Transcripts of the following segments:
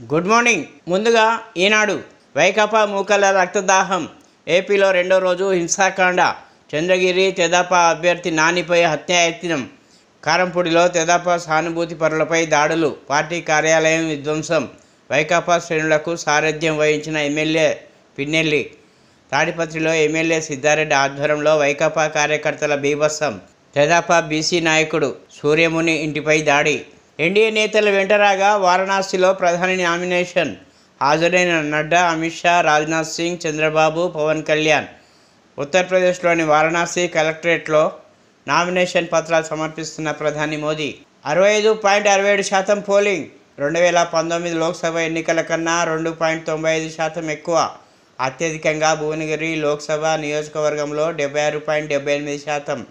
Good morning. ముందుగా ఈనాడు వైకాపా మూకల రక్తదాహం. ఏపీలో రెండో రోజు హింసాకాండ. చంద్రగిరి తెదాపా అభ్యర్థి నానిపై హత్యాయత్నం. కారంపూడిలో తెదాపా సానుభూతి పరులపై దాడులు. పార్టీ కార్యాలయం విధ్వంసం. వైకాపా శ్రేణులకు సారథ్యం వహించిన ఎమ్మెల్యే పిన్నెల్లి. తాడిపత్రిలో ఎమ్మెల్యే సిద్ధారెడ్డి ఆధ్వర్యంలో వైకాపా కార్యకర్తల బీభత్సం. తెదాపా బీసీ నాయకుడు సూర్యముని ఇంటిపై దాడి. ఎన్డీఏ నేతలు వెంటరాగా వారణాసిలో ప్రధాని నామినేషన్. హాజరైన నడ్డా, అమిత్ షా, రాజ్నాథ్ సింగ్, చంద్రబాబు, పవన్ కళ్యాణ్. ఉత్తరప్రదేశ్లోని వారణాసి కలెక్టరేట్లో నామినేషన్ పత్రాలు సమర్పిస్తున్న ప్రధాని మోదీ. 65.67% పోలింగ్. 2019 లోక్సభ ఎన్నికల కన్నా 2.95% ఎక్కువ. అత్యధికంగా భువనగిరి లోక్సభ నియోజకవర్గంలో 76.78%.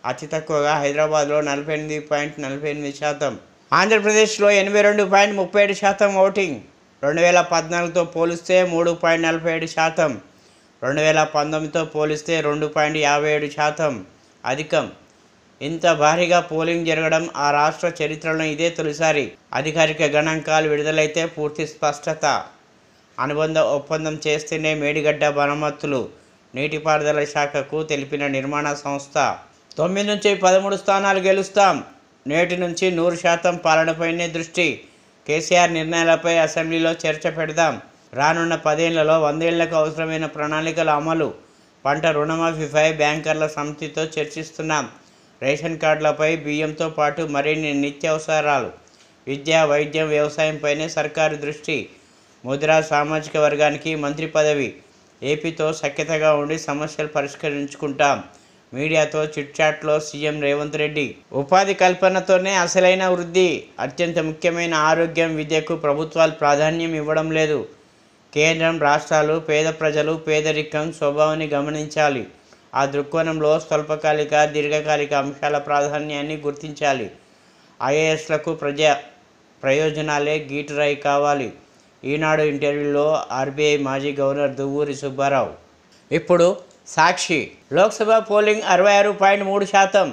అతి తక్కువగా హైదరాబాద్లో 48.48%. ఆంధ్రప్రదేశ్లో 82.37% ఓటింగ్. 2014తో పోలిస్తే 3.47%. 2019తో పోలిస్తే 2.57% అధికం. ఇంత భారీగా పోలింగ్ జరగడం ఆ రాష్ట్ర చరిత్రలో ఇదే తొలిసారి. అధికారిక గణాంకాలు విడుదలైతే పూర్తి స్పష్టత. అనుబంధ ఒప్పందం చేస్తేనే మేడిగడ్డ మరమ్మతులు. నీటిపారుదల శాఖకు తెలిపిన నిర్మాణ సంస్థ. 9 నుంచి 13 స్థానాలు గెలుస్తాం. నేటి నుంచి 100% పాలనపైనే దృష్టి. కేసీఆర్ నిర్ణయాలపై అసెంబ్లీలో చర్చ పెడదాం. రానున్న 10 ఏళ్లలో 100 ఏళ్లకు అవసరమైన ప్రణాళికల అమలు. పంట రుణమాఫీపై బ్యాంకర్ల సమితితో చర్చిస్తున్నాం. రేషన్ కార్డులపై, బియ్యంతో పాటు మరిన్ని నిత్యావసరాలు, విద్య, వైద్యం, వ్యవసాయంపైనే సర్కారు దృష్టి. ముద్రా సామాజిక వర్గానికి మంత్రి పదవి. ఏపీతో సఖ్యతగా ఉండి సమస్యలు పరిష్కరించుకుంటాం. మీడియాతో చిట్చాట్లో సీఎం రేవంత్ రెడ్డి. ఉపాధి కల్పనతోనే అసలైన వృద్ధి. అత్యంత ముఖ్యమైన ఆరోగ్యం, విద్యకు ప్రభుత్వాలు ప్రాధాన్యం ఇవ్వడం లేదు. కేంద్రం, రాష్ట్రాలు పేద ప్రజలు పేదరికం స్వభావాన్ని గమనించాలి. ఆ దృక్కోణంలో స్వల్పకాలిక, దీర్ఘకాలిక అంశాల ప్రాధాన్యాన్ని గుర్తించాలి. ఐఏఎస్లకు ప్రయోజనాలే గీటురాయి కావాలి. ఈనాడు ఇంటర్వ్యూలో ఆర్బీఐ మాజీ గవర్నర్ దువ్వూరి సుబ్బారావు. ఇప్పుడు సాక్షి. లోక్సభ పోలింగ్ 66.3%.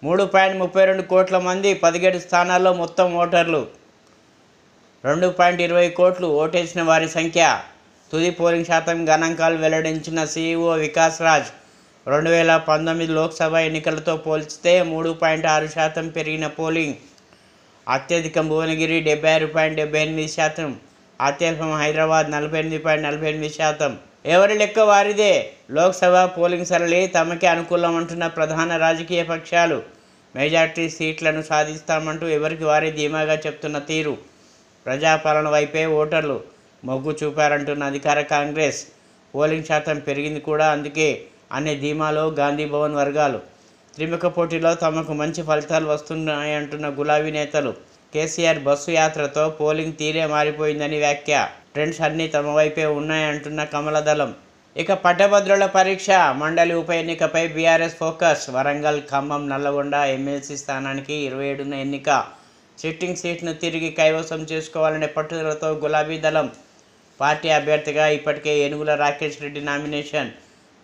3.32 కోట్ల మంది. 17 స్థానాల్లో మొత్తం ఓటర్లు 2.20 కోట్లు. ఓటేసిన వారి సంఖ్య. తుది పోలింగ్ శాతం గణాంకాలు వెల్లడించిన సీఈఓ వికాస్ రాజ్. 2019 లోక్సభ ఎన్నికలతో పోల్చితే 3.6% పెరిగిన పోలింగ్. అత్యధికం భువనగిరి 76.78%. అత్యల్పం హైదరాబాద్ 48.48%. ఎవరి లెక్క వారిదే. లోక్సభ పోలింగ్ సరళి తమకే అనుకూలం అంటున్న ప్రధాన రాజకీయ పక్షాలు. మెజార్టీ సీట్లను సాధిస్తామంటూ ఎవరికి వారే ధీమాగా చెప్తున్న తీరు. ప్రజాపాలన వైపే ఓటర్లు మొగ్గు చూపారంటున్న అధికార కాంగ్రెస్. పోలింగ్ శాతం పెరిగింది కూడా అందుకే అనే ధీమాలో గాంధీ భవన్ వర్గాలు. త్రిముఖ పోటీలో తమకు మంచి ఫలితాలు వస్తున్నాయంటున్న గులాబీ నేతలు. కేసీఆర్ బస్సు యాత్రతో పోలింగ్ తీరే మారిపోయిందని వ్యాఖ్య. ట్రెండ్స్ అన్నీ తమ వైపే ఉన్నాయంటున్న కమలదళం. ఇక పట్టభద్రుల పరీక్ష. మండలి ఉప ఎన్నికపై BRS focus. Warangal, Khammam, Nalgonda MLC స్థానానికి 27న ఎన్నిక. సిట్టింగ్ సీట్ను తిరిగి కైవసం చేసుకోవాలనే పట్టుదలతో గులాబీ దళం. పార్టీ అభ్యర్థిగా ఇప్పటికే ఏనుగుల రాకేష్ రెడ్డి నామినేషన్.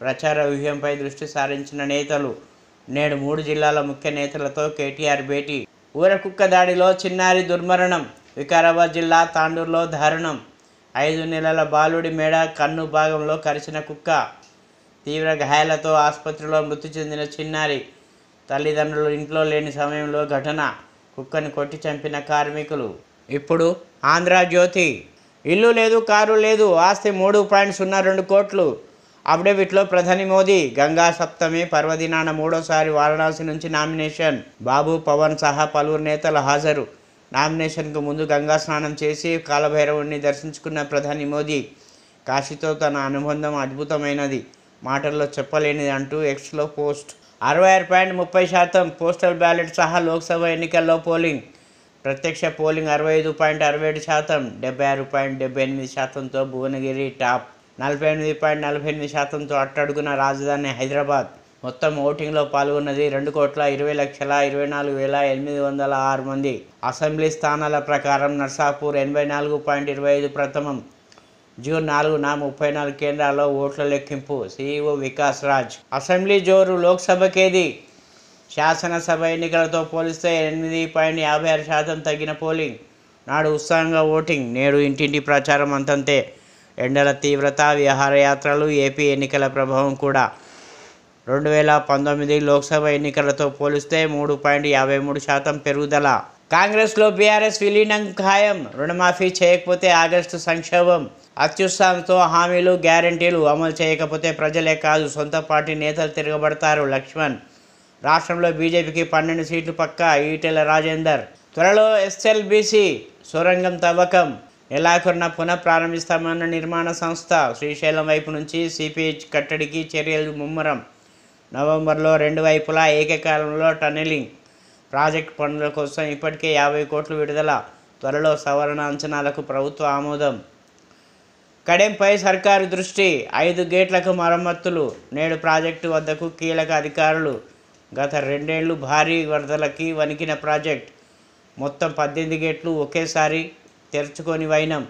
ప్రచార వ్యూహంపై దృష్టి సారించిన నేతలు. నేడు 3 జిల్లాల ముఖ్య నేతలతో కేటీఆర్ భేటీ. ఊరకుక్క దాడిలో చిన్నారి దుర్మరణం. వికారాబాద్ జిల్లా తాండూరులో దారుణం. 5 నెలల బాలుడి మెడ, కన్ను భాగంలో కరిచిన కుక్క. తీవ్ర గాయాలతో ఆసుపత్రిలో మృతి చెందిన చిన్నారి. తల్లిదండ్రులు ఇంట్లో లేని సమయంలో ఘటన. కుక్కని కొట్టి చంపిన కార్మికులు. ఇప్పుడు ఆంధ్రజ్యోతి. ఇల్లు లేదు, కారు లేదు, ఆస్తి 3.02 కోట్లు. అఫిడవిట్లో ప్రధాని మోదీ. గంగా సప్తమి పర్వదినాన 3వసారి వారణాసి నుంచి నామినేషన్. బాబు, పవన్ సహా పలువురు నేతలు హాజరు. నామినేషన్కు ముందు గంగా స్నానం చేసి కాలభైరవుడిని దర్శించుకున్న ప్రధాని మోదీ. కాశీతో తన అనుబంధం అద్భుతమైనది, మాటల్లో చెప్పలేనిది అంటూ ఎక్స్లో పోస్ట్. 66.30% పోస్టల్ బ్యాలెట్ సహా లోక్సభ ఎన్నికల్లో పోలింగ్. ప్రత్యక్ష పోలింగ్ 65.67%. 76.78%తో భువనగిరి టాప్. 48.48%తో అట్టడుగున రాజధాని హైదరాబాద్. మొత్తం ఓటింగ్లో పాల్గొన్నది 2,20,24,806 మంది. అసెంబ్లీ స్థానాల ప్రకారం నర్సాపూర్ 84.25 ప్రథమం. జూన్ 4న 34 కేంద్రాల్లో ఓట్ల లెక్కింపు. సీఈఓ వికాస్ రాజ్. అసెంబ్లీ జోరు. లోక్సభకేది. శాసనసభ ఎన్నికలతో పోలిస్తే 8.56% తగ్గిన పోలింగ్. నాడు ఉత్సాహంగా ఓటింగ్, నేడు ఇంటింటి ప్రచారం అంతంతే. ఎండల తీవ్రత, విహారయాత్రలు, ఏపీ ఎన్నికల ప్రభావం కూడా. 2019 లోక్సభ ఎన్నికలతో పోలిస్తే 3.53% పెరుగుదల. కాంగ్రెస్లో బీఆర్ఎస్ విలీనం ఖాయం. రుణమాఫీ చేయకపోతే ఆగస్టు సంక్షోభం. అత్యుత్సాహంతో హామీలు, గ్యారంటీలు అమలు చేయకపోతే ప్రజలే కాదు సొంత పార్టీ నేతలు తిరగబడతారు. లక్ష్మణ్. రాష్ట్రంలో బీజేపీకి 12 సీట్లు పక్కా. ఈటెల రాజేందర్. త్వరలో ఎస్ఎల్బీసీ సొరంగం తవ్వకం. నెలాఖరున పునః ప్రారంభిస్తామన్న నిర్మాణ సంస్థ. శ్రీశైలం వైపు నుంచి సిపిహెచ్ కట్టడికి చర్యలు ముమ్మరం. నవంబర్లో 2 వైపులా ఏకకాలంలో టన్నెలింగ్. ప్రాజెక్టు పనుల కోసం ఇప్పటికే 50 కోట్లు విడుదల. త్వరలో సవరణ అంచనాలకు ప్రభుత్వ ఆమోదం. కడెంపై సర్కారు దృష్టి. 5 గేట్లకు మరమ్మతులు. నేడు ప్రాజెక్టు వద్దకు కీలక అధికారులు. గత 2 ఏళ్లు భారీ వరదలకి వణికిన ప్రాజెక్ట్. మొత్తం 18 గేట్లు ఒకేసారి తెరుచుకొని వైనం.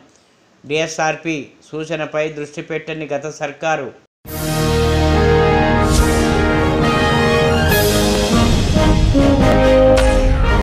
డిఎస్ఆర్పి సూచనపై దృష్టి పెట్టని గత సర్కారు.